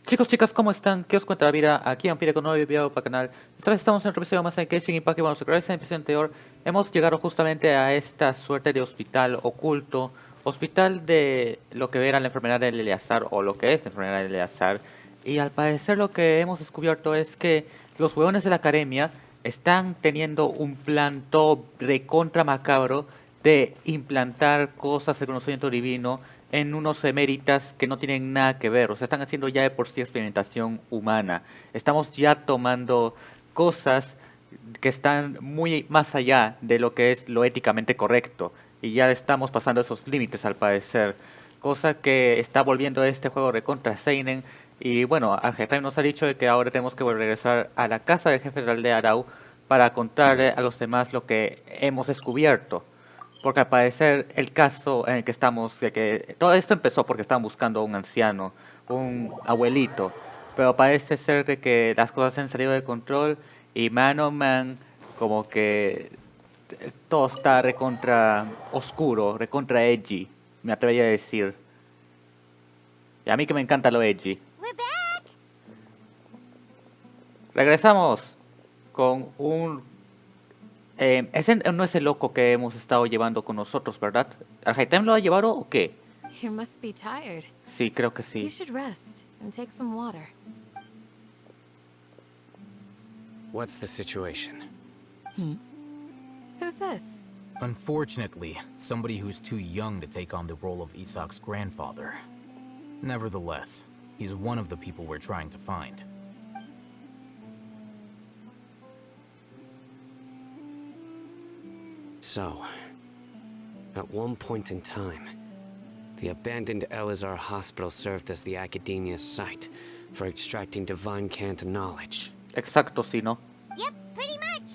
Chicos, chicas, ¿cómo están? ¿Qué os cuenta la vida? Aquí Ampire con un nuevo video para el canal. Esta vez estamos en otro episodio más de Genshin Impact y bueno, si recuerdan en el episodio anterior, hemos llegado justamente a esta suerte de hospital oculto. Hospital de lo que era la enfermedad del Eleazar o lo que es la enfermedad del Eleazar. Y al parecer lo que hemos descubierto es que los huevones de la academia están teniendo un plan todo recontra macabro de implantar cosas de conocimiento divino en unos eméritas que no tienen nada que ver. O sea, están haciendo ya de por sí experimentación humana. Estamos ya tomando cosas que están muy más allá de lo que es lo éticamente correcto. Y ya estamos pasando esos límites al parecer. Cosa que está volviendo a este juego recontra Seinen. Y bueno, Alhaitam nos ha dicho de que ahora tenemos que regresar a la casa del jefe de la aldea Arau para contarle a los demás lo que hemos descubierto. Porque al parecer el caso en el que estamos, de que todo esto empezó porque estaban buscando a un anciano, un abuelito, pero parece ser de que las cosas se han salido de control y man oh man, como que todo está recontra oscuro, recontra edgy, me atrevería a decir. Y a mí que me encanta lo edgy. Regresamos con un... ese no es el loco que hemos estado llevando con nosotros, ¿verdad? ¿Alhaitam lo ha llevado o qué? You must be tired. Sí, creo que You sí. should rest and take some water. What's the situation? Who's this? Unfortunately, somebody who's too young to take on the role of Isak's grandfather. Nevertheless, he's one of the people we're trying to find. So, at one point in time, the abandoned Elazar hospital served as the academia's site for extracting divine cant knowledge. Exacto, sí, ¿no? Yep, pretty much.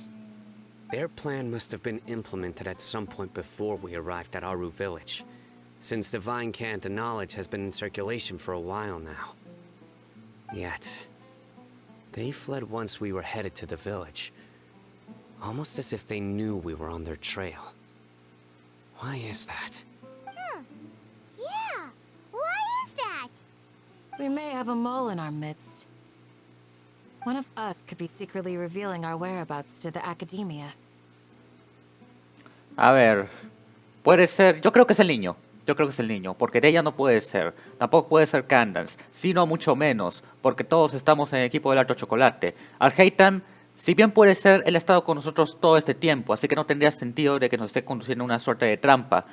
Their plan must have been implemented at some point before we arrived at Aru village, since divine cant knowledge has been in circulation for a while now. Yet, they fled once we were headed to the village, almost as if they knew we were on their trail. Why is that? Yeah, why is that? We may have a mole in our midst. One of us could be secretly revealing our whereabouts to the academia. A ver, puede ser, yo creo que es el niño. Yo creo que es el niño, porque de ella no puede ser. Tampoco puede ser Candance, sino mucho menos, porque todos estamos en el equipo del Alto Chocolate. Alhaitam, si bien puede ser, él ha estado con nosotros todo este tiempo, así que no tendría sentido de que nos esté conduciendo una suerte de trampa.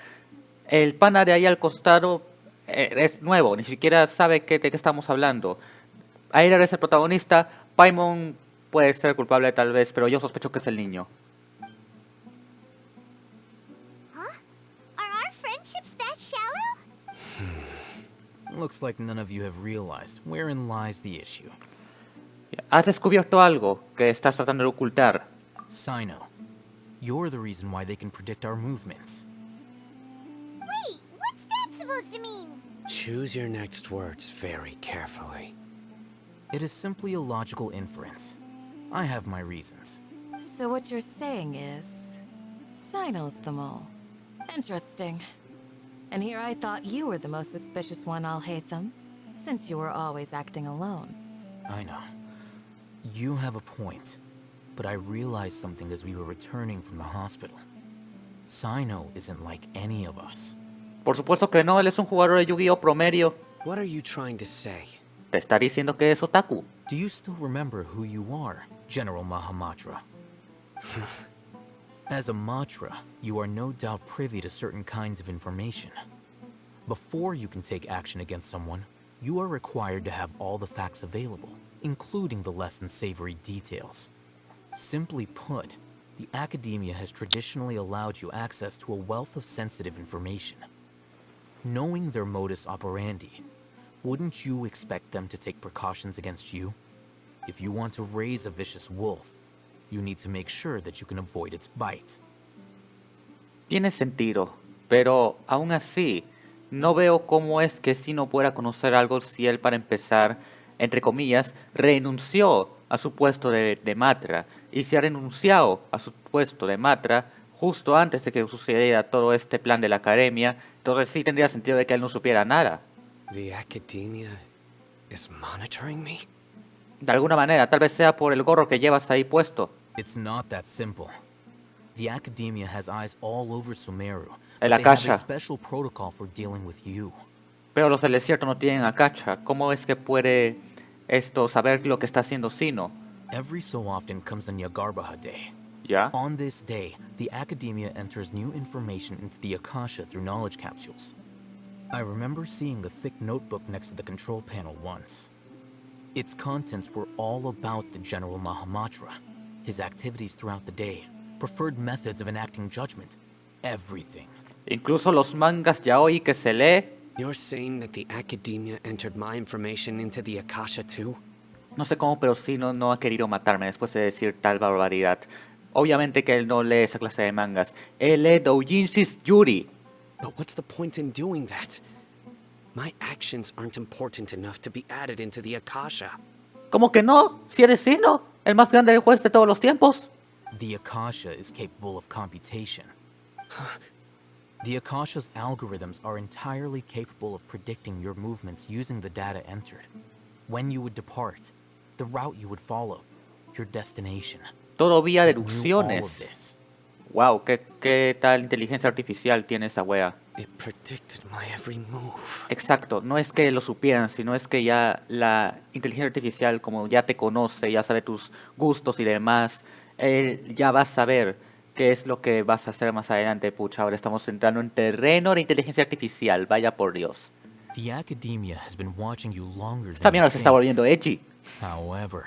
El pana de ahí al costado es nuevo, ni siquiera sabe de qué estamos hablando. Aider es el protagonista, Paimon puede ser culpable tal vez, pero yo sospecho que es el niño. Are our friendships that shallow? Looks like none of you have realized wherein lies the issue. ¿Has descubierto algo que estás tratando de ocultar? Sino, you're the reason why they can predict our movements. Wait, what's that supposed to mean? Choose your next words very carefully. It is simply a logical inference. I have my reasons. So what you're saying is, Sino's the mole. Interesting. And here I thought you were the most suspicious one, Alhaitam, since you were always acting alone. I know. You have a point, but I realized something as we were returning from the hospital. Sino isn't like any of us. Por supuesto que no, él es un jugador de Yu-Gi-Oh promedio. What are you trying to say? Te está diciendo que es otaku. Do you still remember who you are, General Mahamatra? As a Matra, you are no doubt privy to certain kinds of information. Before you can take action against someone, you are required to have all the facts available, including the less than savory details. Simply put, the academia has traditionally allowed you access to a wealth of sensitive information. Knowing their modus operandi, wouldn't you expect them to take precautions against you? If you want to raise a vicious wolf, you need to make sure that you can avoid its bite. Tiene sentido, pero aún así, no veo cómo es que si no pueda conocer algo si él, para empezar, entre comillas, renunció a su puesto de Matra. Y si ha renunciado a su puesto de Matra justo antes de que sucediera todo este plan de la academia, entonces sí tendría sentido de que él no supiera nada. The academia is monitoring me? De alguna manera, tal vez sea por el gorro que llevas ahí puesto. It's not that simple. The academia has eyes all over Sumeru, El but they have Akasha. a special protocol for dealing with you. Pero los del desierto no tienen Akasha. ¿Cómo es que puede esto saber lo que está haciendo Sino? Every so often comes a Nyagarbaha day. ¿Ya? On this day, the academia enters new information into the Akasha through knowledge capsules. I remember seeing a thick notebook next to the control panel once. Its contents were all about the General Mahamatra, his activities throughout the day, preferred methods of enacting judgment, everything. Incluso los mangas yaoi que se lee. You're saying that the academia entered my information into the Akasha too? No sé cómo, pero Sino no ha querido matarme después de decir tal barbaridad. Obviamente que él no lee esa clase de mangas. Él lee Doujinshis Yuri. But what's the point in doing that? My actions aren't important enough to be added into the Akasha. ¿Cómo que no? Si eres Sino, el más grande juez de todos los tiempos. The Akasha is capable of computation. The Akasha's algorithms are entirely capable of predicting your movements using the data entered. When you would depart, the route you would follow, your destination. Todo vía It knew all of deducciones. this. Wow, ¿qué tal inteligencia artificial tiene esa wea? It predicted my every move. Exacto, no es que lo supieran, sino es que ya la inteligencia artificial, como ya te conoce, ya sabe tus gustos y demás, él ya va a saber qué es lo que vas a hacer más adelante. Pucha, ahora estamos entrando en terreno de inteligencia artificial, vaya por Dios. The academia has been watching you longer Esta than you mierda se está think. volviendo edgy. However,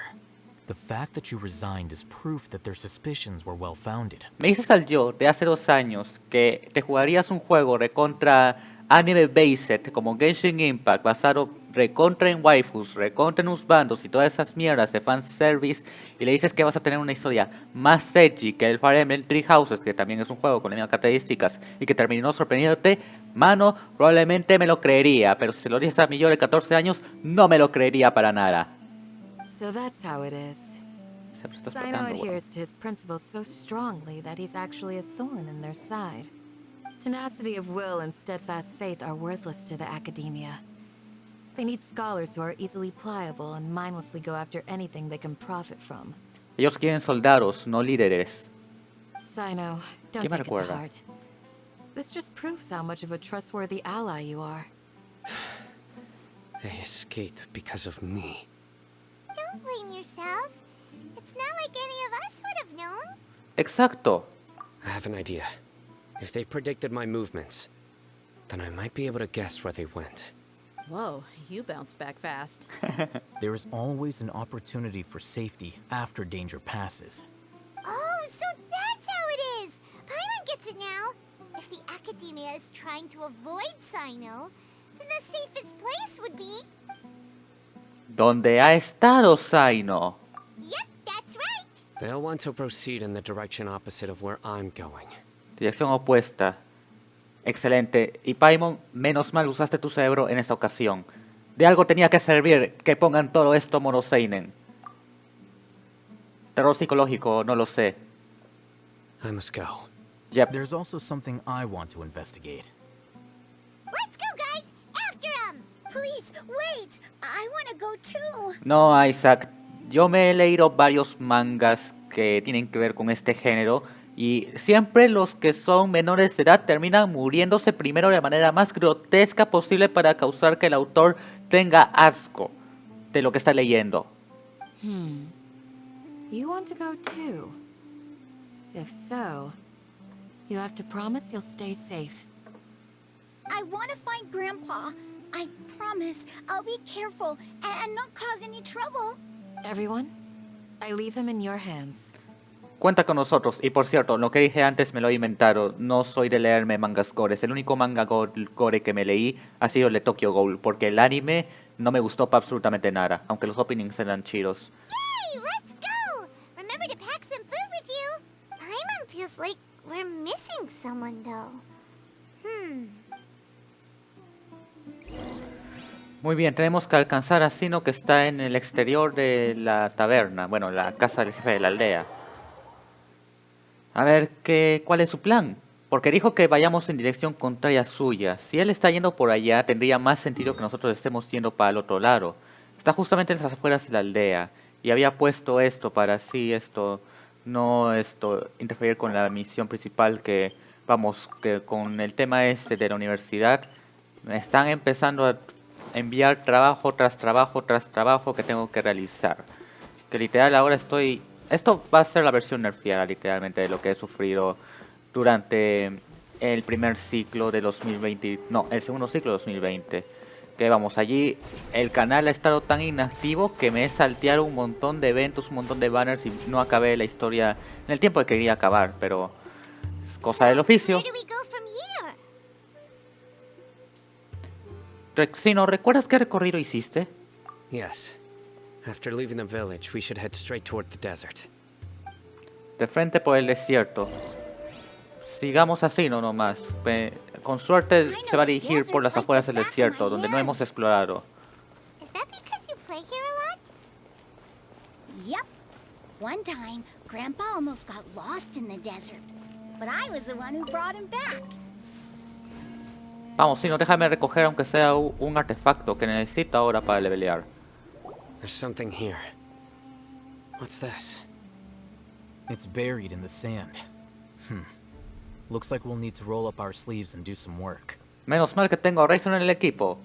the fact that you resigned is proof that their suspicions were well founded. Me dices al yo de hace 2 años que te jugarías un juego recontra anime based como Genshin Impact, basado recontra en waifus, recontra en bandos y todas esas mierdas de fanservice, y le dices que vas a tener una historia más edgy que el Fire Emblem Three Houses, que también es un juego con las mismas características y que terminó sorprendiéndote, mano, probablemente me lo creería, pero si se lo dices a mi yo de 14 años, no me lo creería para nada. So that's how it is. Siempre estás Sino tratando, weón. adheres to his principles so strongly that he's actually a thorn in their side. Tenacity of will and steadfast faith are worthless to the academia. They need scholars who are easily pliable and mindlessly go after anything they can profit from. Ellos quieren soldados, no líderes. Sino, don't ¿Qué me take it to recuerda? heart. This just proves how much of a trustworthy ally you are. They escaped because of me. Don't blame yourself. It's not like any of us would have known. Exacto. I have an idea. If they predicted my movements, then I might be able to guess where they went. Whoa, you bounced back fast. There is always an opportunity for safety after danger passes. Oh, so that's how it is! Paimon gets it now. If the academia is trying to avoid Sino, then the safest place would be... ¿Dónde ha estado Sino? Yep, that's right! They'll want to proceed in the direction opposite of where I'm going. Dirección opuesta. Excelente. Y Paimon, menos mal usaste tu cerebro en esta ocasión. De algo tenía que servir que pongan todo esto mono seinen. Terror psicológico, no lo sé. I must go. Yep. There's also something I want to investigate. Let's go, guys! After him! Please, wait! I want to go too! No, Isaac. Yo me he leído varios mangas que tienen que ver con este género. Y siempre los que son menores de edad terminan muriéndose primero de la manera más grotesca posible para causar que el autor tenga asco de lo que está leyendo. You want to go too? If so, you have to promise you'll stay safe. I want to find Grandpa. I promise I'll be careful and not cause any trouble. Everyone, I leave him in your hands. Cuenta con nosotros. Y por cierto, lo que dije antes me lo he inventado. No soy de leerme mangas gores. El único manga gore que me leí ha sido el de Tokyo Ghoul, porque el anime no me gustó para absolutamente nada, aunque los openings eran chidos. Hey, let's go! Remember to pack some food with you. Paimon feels like we're missing someone, though. Muy bien, tenemos que alcanzar a Sino, que está en el exterior de la taberna. Bueno, la casa del jefe de la aldea. A ver, ¿cuál es su plan? Porque dijo que vayamos en dirección contraria suya. Si él está yendo por allá, tendría más sentido que nosotros estemos yendo para el otro lado. Está justamente en las afueras de la aldea. Y había puesto esto para así no interferir con la misión principal que, vamos, que con el tema este de la universidad me están empezando a enviar trabajo tras trabajo tras trabajo que tengo que realizar. Que literal ahora estoy... Esto va a ser la versión nerfeada literalmente de lo que he sufrido durante el primer ciclo de 2020, no, el segundo ciclo de 2020. Que vamos, allí el canal ha estado tan inactivo que me he salteado un montón de eventos, un montón de banners y no acabé la historia en el tiempo que quería acabar, pero es cosa del oficio. Where do we go from here? Sino, ¿recuerdas qué recorrido hiciste? Yes. After leaving the village, we should head straight toward the desert. De frente por el desierto. Sigamos así, no nomás. Con suerte se va a dirigir por las afueras del desierto, donde no hemos explorado. Is that because you play here a lot? Yep. One time, Grandpa almost got lost in the desert, but I was the one who brought him back. Vamos, Sino, déjame recoger aunque sea un artefacto que necesito ahora para levelear. There's something here. What's this? It's buried in the sand. Looks like we'll need to roll up our sleeves and do some work. Menos mal que tengo a Razon en el equipo.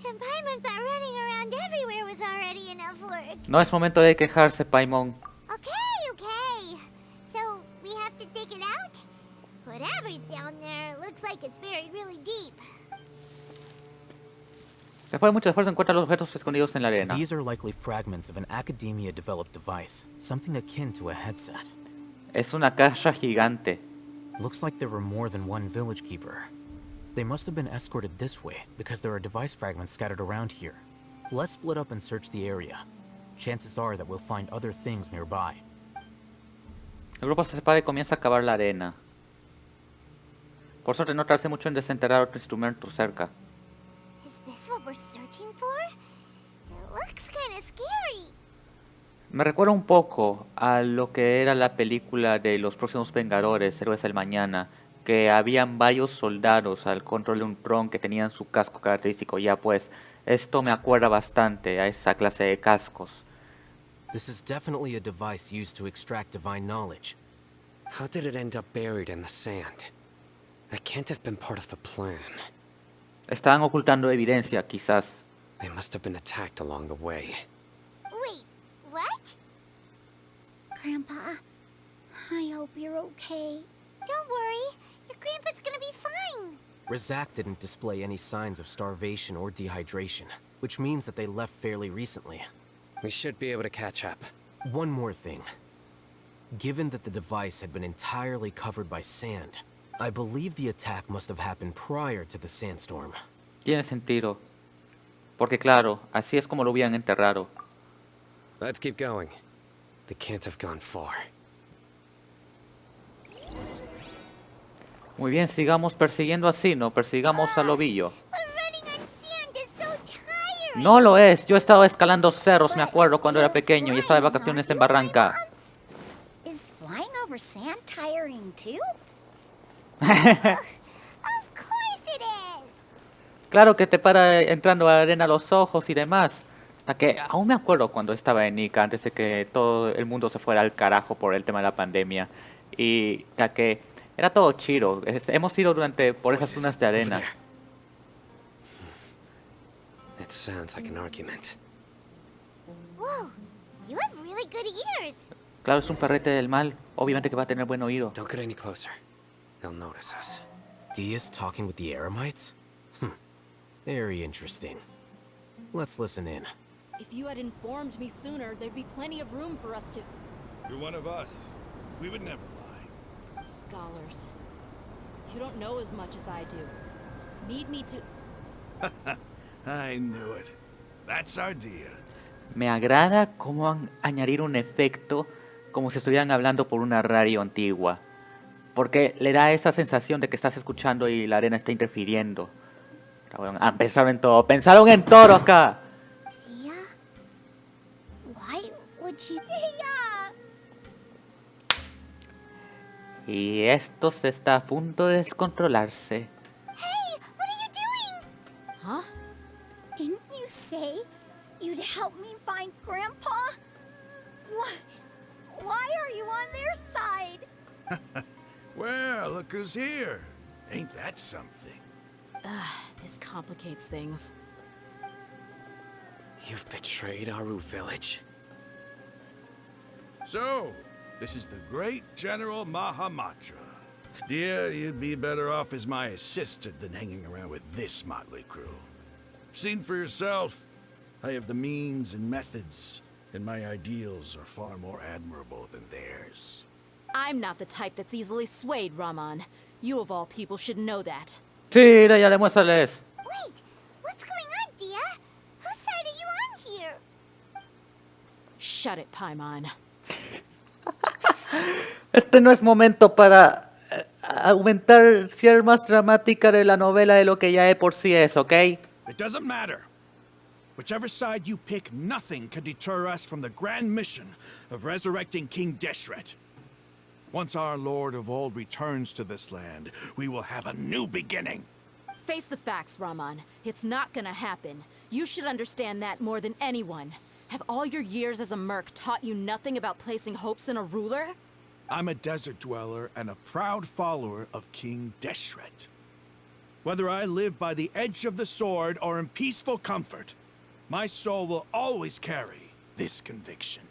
And Paimon thought running around everywhere was already enough work. No es momento de quejarse, Paimon. Okay. So, we have to dig it out? Whatever's down there, it looks like it's buried really deep. Después de mucho esfuerzo encuentra los objetos escondidos en la arena. These are likely fragments of an academia-developed device, something akin to a headset. Es una caja gigante. Looks like there were more than one village keeper. They must have been escorted this way because there are device fragments scattered around here. Let's split up and search the area. Chances are that we'll find other things nearby. El grupo se separa y comienza a cavar la arena. Por suerte no tardarse mucho en desenterrar otro instrumento cerca. Is this what we're searching for? It looks kind of scary. Me recuerda un poco a lo que era la película de los próximos Vengadores, Héroes del Mañana, que habían varios soldados al control de un dron que tenían su casco característico. Ya pues, esto me acuerda bastante a esa clase de cascos. This is definitely a device used to extract divine knowledge. How did it end up buried in the sand? That can't have been part of the plan. Estaban ocultando evidencia, quizás. They must have been attacked along the way. Wait, what? Grandpa, I hope you're okay. Don't worry. Your grandpa's gonna be fine. Razak didn't display any signs of starvation or dehydration, which means that they left fairly recently. We should be able to catch up. One more thing. Given that the device had been entirely covered by sand, I believe the attack must have happened prior to the sandstorm. Tiene sentido. Porque claro, así es como lo hubieran enterrado. Let's keep going. They can't have gone far. Muy bien, sigamos persiguiendo a Sino, persigamos al ovillo. But running on sand is so tiring. No lo es, yo estaba escalando cerros, me acuerdo, cuando era pequeño y estaba de vacaciones en Barranca. Is flying over sand tiring too? Of course it is. Claro que te para entrando a arena a los ojos y demás. La que aún me acuerdo cuando estaba en Ica, antes de que todo el mundo se fuera al carajo por el tema de la pandemia. Y la que era todo chido. Hemos ido por esas dunas de arena. It sounds like an argument. Whoa, you have really good ears. Claro, es un perrete del mal. Obviamente que va a tener buen oído. Don't get any closer. They'll notice us. Dia's talking with the Eremites? Very interesting. Let's listen in. If you had informed me sooner, there'd be plenty of room for us to... You're one of us. We would never lie. Scholars. You don't know as much as I do. Need me to... I knew it. That's our deal. Me agrada cómo añadir un efecto como si estuvieran hablando por una radio antigua. Porque le da esa sensación de que estás escuchando y la arena está interfiriendo. Pero bueno, pensaron en todo. ¡Pensaron en todo acá! Tia? Why would you... Tia! Y esto se está a punto de descontrolarse. Hey, what are you doing? Huh? Didn't you say help me find Grandpa? Why are you on their side? Well, look who's here. Ain't that something? This complicates things. You've betrayed Aru village. So, this is the great General Mahamatra. Dear, you'd be better off as my assistant than hanging around with this motley crew. Seen for yourself, I have the means and methods, and my ideals are far more admirable than theirs. I'm not the type that's easily swayed, Raman. You of all people should know that. Sí, ya demuéstrales. Wait, what's going on, Dia? Whose side are you on here? Shut it, Paimon. Este no es momento para aumentar ser más dramática de la novela de lo que ya de por sí es, ¿ok? It doesn't matter. Whichever side you pick, nothing can deter us from the grand mission of resurrecting King Deshret. Once our Lord of Old returns to this land, we will have a new beginning. Face the facts, Raman. It's not gonna happen. You should understand that more than anyone. Have all your years as a merc taught you nothing about placing hopes in a ruler? I'm a desert dweller and a proud follower of King Deshret. Whether I live by the edge of the sword or in peaceful comfort, my soul will always carry this conviction.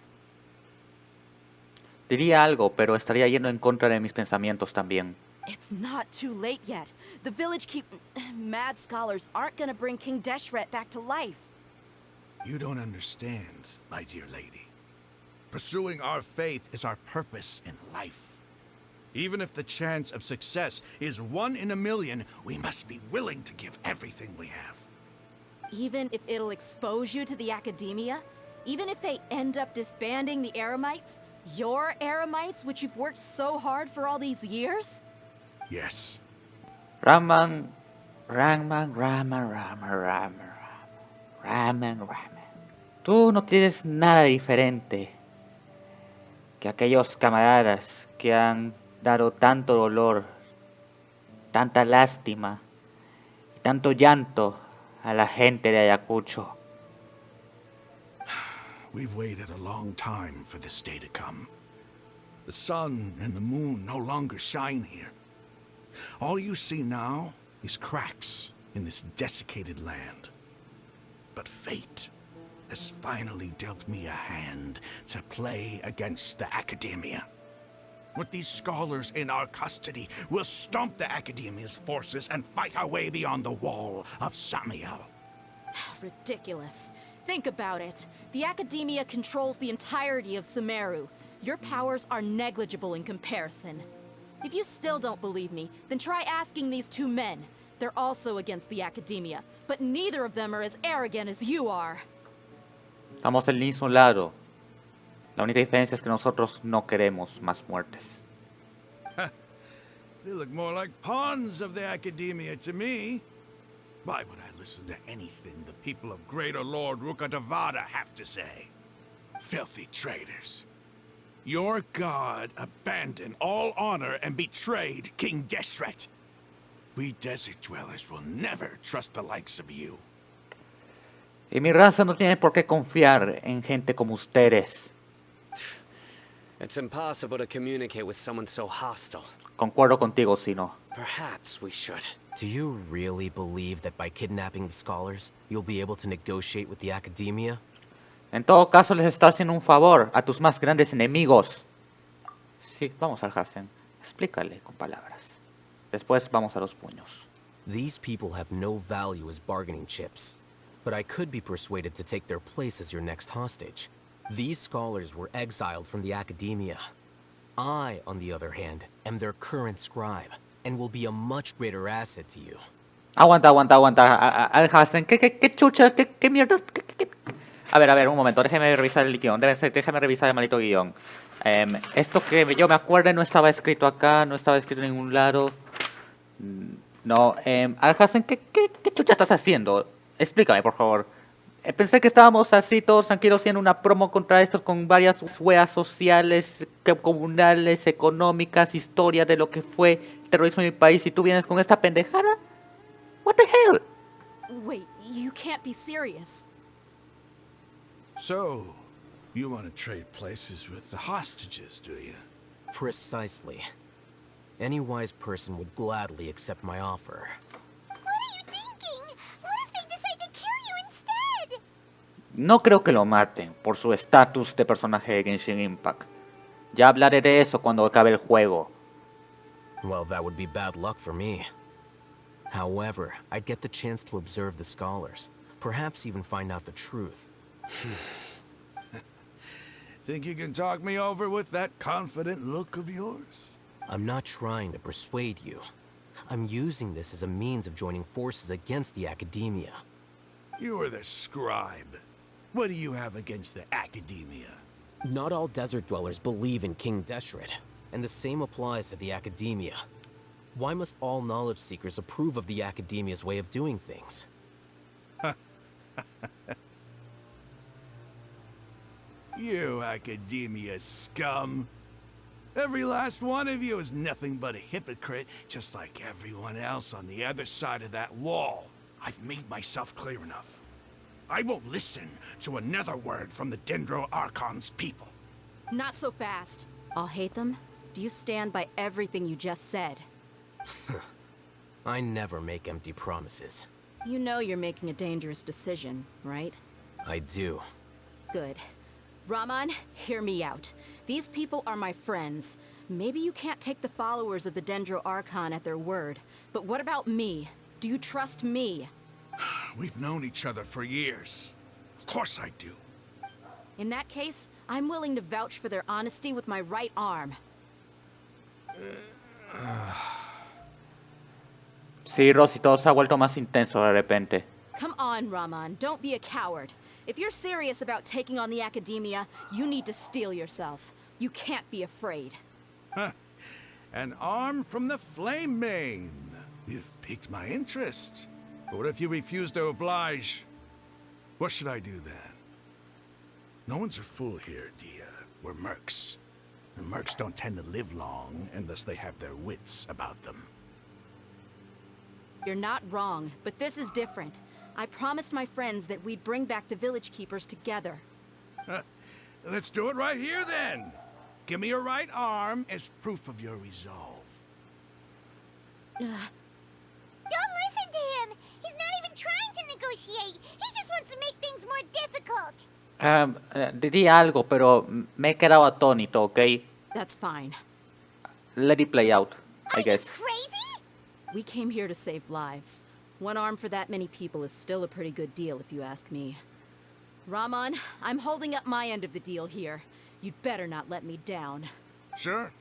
Diría algo, pero estaría yendo en contra de mis pensamientos también. It's not too late yet. The village mad scholars aren't gonna bring King Deshret back to life. You don't understand, my dear lady. Pursuing our faith is our purpose in life. Even if the chance of success is 1 in a million, we must be willing to give everything we have. Even if it'll expose you to the academia? Even if they end up disbanding the Eremites? Your Eremites, which you've worked so hard for all these years? Yes. Raman. Tú no tienes nada diferente que aquellos camaradas que han dado tanto dolor, tanta lástima y tanto llanto a la gente de Ayacucho. We've waited a long time for this day to come. The sun and the moon no longer shine here. All you see now is cracks in this desiccated land. But fate has finally dealt me a hand to play against the academia. With these scholars in our custody, we'll stomp the academia's forces and fight our way beyond the wall of Samiel. Ridiculous. Think about it. The academia controls the entirety of Sumeru. Your powers are negligible in comparison. If you still don't believe me, then try asking these two men. They're also against the academia, but neither of them are as arrogant as you are. Estamos del mismo lado. La única diferencia es que nosotros no queremos más muertes. They look more like pawns of the academia to me. Why would I listen to anything the people of Greater Lord Rukkhadevata have to say? Filthy traitors. Your god abandoned all honor and betrayed King Deshret. We desert dwellers will never trust the likes of you. Y mi raza no tiene por qué confiar en gente como ustedes. It's impossible to communicate with someone so hostile. Concuerdo contigo, Sino. Perhaps we should. Do you really believe that by kidnapping the scholars, you'll be able to negotiate with the academia? En todo caso, les está haciendo un favor a tus más grandes enemigos. Sí, vamos al Hasen. Explícale con palabras. Después vamos a los puños. These people have no value as bargaining chips, but I could be persuaded to take their place as your next hostage. These scholars were exiled from the academia. I, on the other hand, am their current scribe, and will be a much greater asset to you. Aguanta. Al Hasen, ¿qué chucha? ¿Qué mierda? A ver, un momento, déjeme revisar el guión. Déjame revisar el maldito guión. Esto que yo me acuerdo no estaba escrito acá, no estaba escrito en ningún lado. No, Al Hasen, ¿qué chucha estás haciendo? Explícame, por favor. Pensé que estábamos así todos tranquilos haciendo una promo contra estos con varias weas sociales, comunales, económicas, historia de lo que fue terrorismo en mi país y tú vienes con esta pendejada. What the hell? Wait, you can't be serious. So, you want to trade places with the hostages, do you? Precisely. Any wise person would gladly accept my offer. What are you thinking? What if they decide to kill you instead? No creo que lo maten por su estatus de personaje de Genshin Impact. Ya hablaré de eso cuando acabe el juego. Well, that would be bad luck for me. However, I'd get the chance to observe the scholars, perhaps even find out the truth. Think you can talk me over with that confident look of yours? I'm not trying to persuade you. I'm using this as a means of joining forces against the academia. You are the scribe. What do you have against the academia? Not all desert dwellers believe in King Deshret, and the same applies to the academia. Why must all knowledge seekers approve of the academia's way of doing things? You academia scum. Every last one of you is nothing but a hypocrite, just like everyone else on the other side of that wall. I've made myself clear enough. I won't listen to another word from the Dendro Archon's people. Not so fast. Alhaitam, do you stand by everything you just said? I never make empty promises. You know you're making a dangerous decision, right? I do. Good. Raman, hear me out. These people are my friends. Maybe you can't take the followers of the Dendro Archon at their word, but what about me? Do you trust me? We've known each other for years. Of course I do. In that case, I'm willing to vouch for their honesty with my right arm. Sí, Rosy, todo se ha vuelto más intenso de repente. Come on, Raman, don't be a coward. If you're serious about taking on the academia, you need to steel yourself. You can't be afraid. An arm from the Flame Mane. You've piqued my interest. But what if you refuse to oblige? What should I do then? No one's a fool here, Dia. We're mercs. And mercs don't tend to live long unless they have their wits about them. You're not wrong, but this is different. I promised my friends that we'd bring back the village keepers together. Let's do it right here then. Give me your right arm as proof of your resolve. Don't listen to him! He's not even trying to negotiate! He just wants to make things more difficult! Diría algo, pero me he quedado atónito, ¿ok? That's fine. Let it play out, I guess. Are you crazy? We came here to save lives. One arm for that many people is still a pretty good deal, if you ask me. Raman, I'm holding up my end of the deal here. You'd better not let me down. Sure.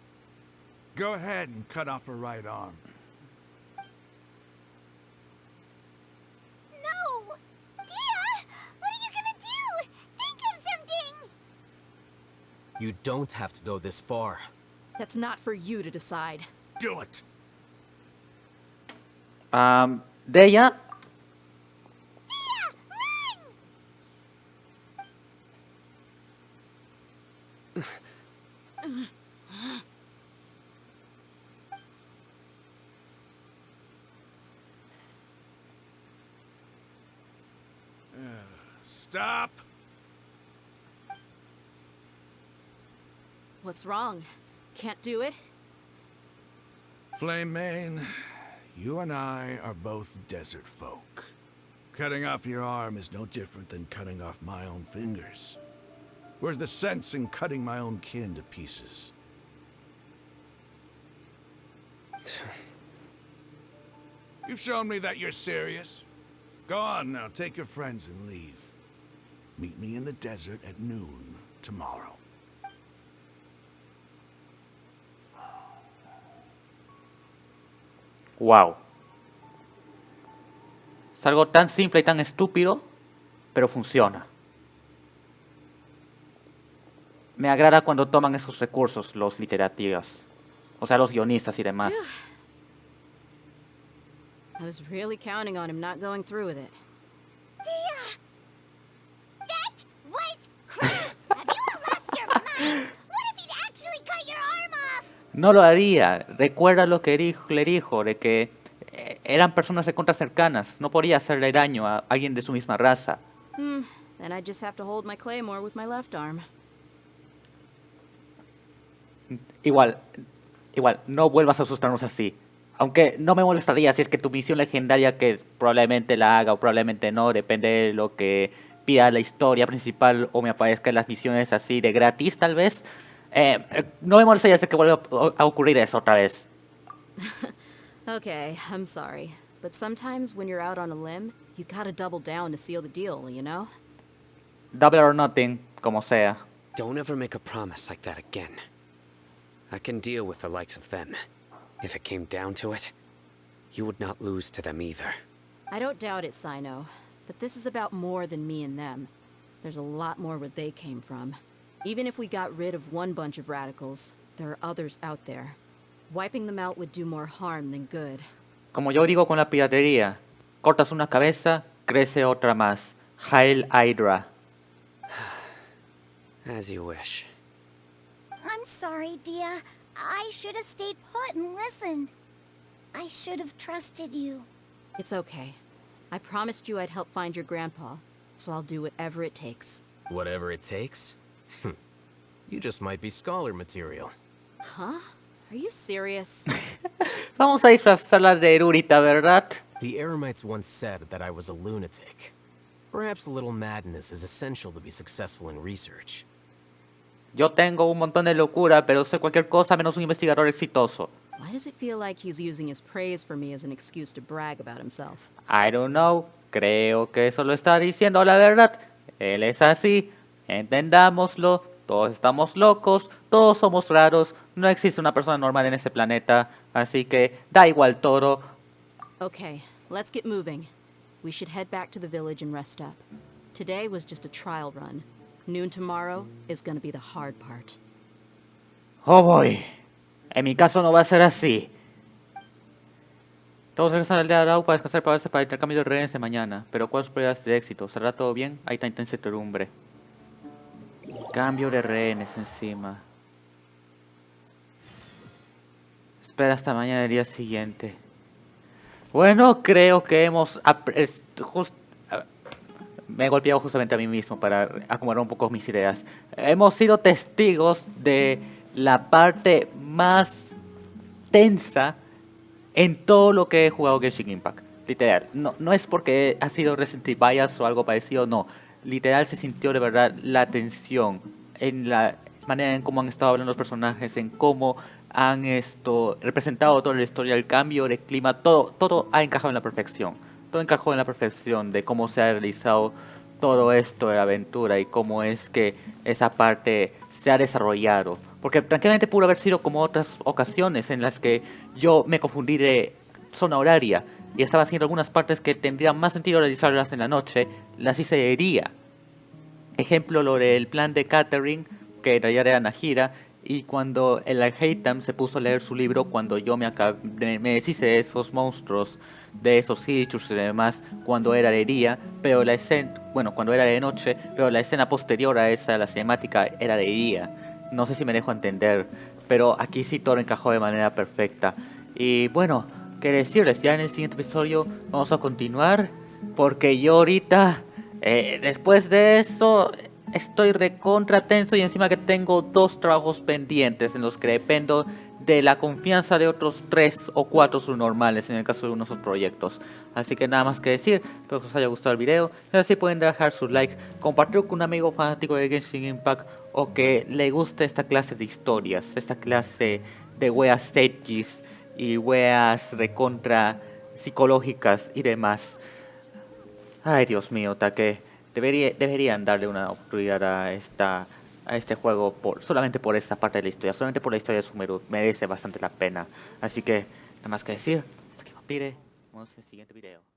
Go ahead and cut off her right arm. No! Dia! What are you gonna do? Think of something! You don't have to go this far. That's not for you to decide. Do it! Deya, Dia! Run! Stop! What's wrong? Can't do it? Flame Mane, you and I are both desert folk. Cutting off your arm is no different than cutting off my own fingers. Where's the sense in cutting my own kin to pieces? You've shown me that you're serious. Go on now, take your friends and leave. Meet me in the desert at noon tomorrow. wow. Es algo tan simple y tan estúpido, pero funciona. Me agrada cuando toman esos recursos los literativos, o sea, los guionistas y demás. I was really counting on him not going through with it. Dia! That was crazy! Have you all lost your minds? What if he'd actually cut your arm off? No lo haría. Recuerda lo que le dijo, de que eran personas de contra cercanas. No podía hacerle daño a alguien de su misma raza. That and I just have to hold my claymore with my left arm. Igual, no vuelvas a asustarnos así. Aunque no me molestaría si es que tu misión legendaria, que probablemente la haga o probablemente no, depende de lo que pida la historia principal o me aparezca en las misiones así de gratis tal vez. No me molestaría si es que vuelva a ocurrir eso otra vez. Okay, I'm sorry. But sometimes when you're out on a limb, you gotta double down to seal the deal, you know? Double or nothing, como sea. Don't ever make a promise like that again. I can deal with the likes of them. If it came down to it, you would not lose to them either. I don't doubt it, Sino. But this is about more than me and them. There's a lot more where they came from. Even if we got rid of one bunch of radicals, there are others out there. Wiping them out would do more harm than good. Como yo digo con la piratería, cortas una cabeza, crece otra más. Hail Hydra. As you wish. I'm sorry, Dia. I should have stayed put and listened. I should have trusted you. It's okay. I promised you I'd help find your grandpa, so I'll do whatever it takes. Whatever it takes? You just might be scholar material. Huh? Are you serious? Vamos a disfrazarla de erudita, ¿verdad? The Eremites once said that I was a lunatic. Perhaps a little madness is essential to be successful in research. Yo tengo un montón de locura, pero soy cualquier cosa menos un investigador exitoso. Why does it feel like he's using his praise for me as an excuse to brag about himself? I don't know. Creo que eso lo está diciendo la verdad. Él es así. Entendámoslo. Todos estamos locos. Todos somos raros. No existe una persona normal en este planeta. Así que da igual todo. Okay, let's get moving. We should head back to the village and rest up. Today was just a trial run. Noon tomorrow is gonna be the hard part. Oh boy. En mi caso no va a ser así. Todos regresan al aldea de Arau para descansar para el intercambio de rehenes de mañana. Pero ¿cuál es su probabilidad de éxito? ¿Será todo bien? Hay tanta incertidumbre. Cambio de rehenes encima. Espera hasta mañana del día siguiente. Bueno, creo que hemos... Me he golpeado justamente a mí mismo para acomodar un poco mis ideas. Hemos sido testigos de la parte más tensa en todo lo que he jugado Genshin Impact. Literal. No es porque ha sido Resident Evil Bias o algo parecido, no. Literal se sintió de verdad la tensión en la manera en cómo han estado hablando los personajes, en cómo han representado toda la historia, el cambio de clima, todo ha encajado en la perfección. Todo encajó en la perfección de cómo se ha realizado todo esto de aventura y cómo es que esa parte se ha desarrollado. Porque tranquilamente pudo haber sido como otras ocasiones en las que yo me confundí de zona horaria y estaba haciendo algunas partes que tendrían más sentido realizarlas en la noche, las hice de día. Ejemplo, lo del plan de Catherine, que en realidad era Nahira, y cuando el Alhaitam se puso a leer su libro, cuando yo me deshice de esos monstruos, de esos hechos y demás, cuando era de día, pero la escena, bueno, cuando era de noche, pero la escena posterior a esa, la cinemática, era de día. No sé si me dejo entender, pero aquí sí todo encajó de manera perfecta. Y bueno, qué decirles, ya en el siguiente episodio vamos a continuar, porque yo ahorita, después de eso, estoy recontra tenso y encima que tengo 2 trabajos pendientes en los que dependo de la confianza de otros 3 o 4 subnormales en el caso de unos otros proyectos. Así que nada más que decir, espero que os haya gustado el video. Si así pueden dejar su like, compartirlo con un amigo fanático de Genshin Impact o que le guste esta clase de historias, esta clase de weas edgys y weas recontra psicológicas y demás. Ay, Dios mío, Take. Deberían darle una oportunidad a este juego solamente por esta parte de la historia, solamente por la historia de Sumeru. Merece bastante la pena. Así que, nada más que decir, hasta aquí Vampire. Nos vemos en el siguiente video.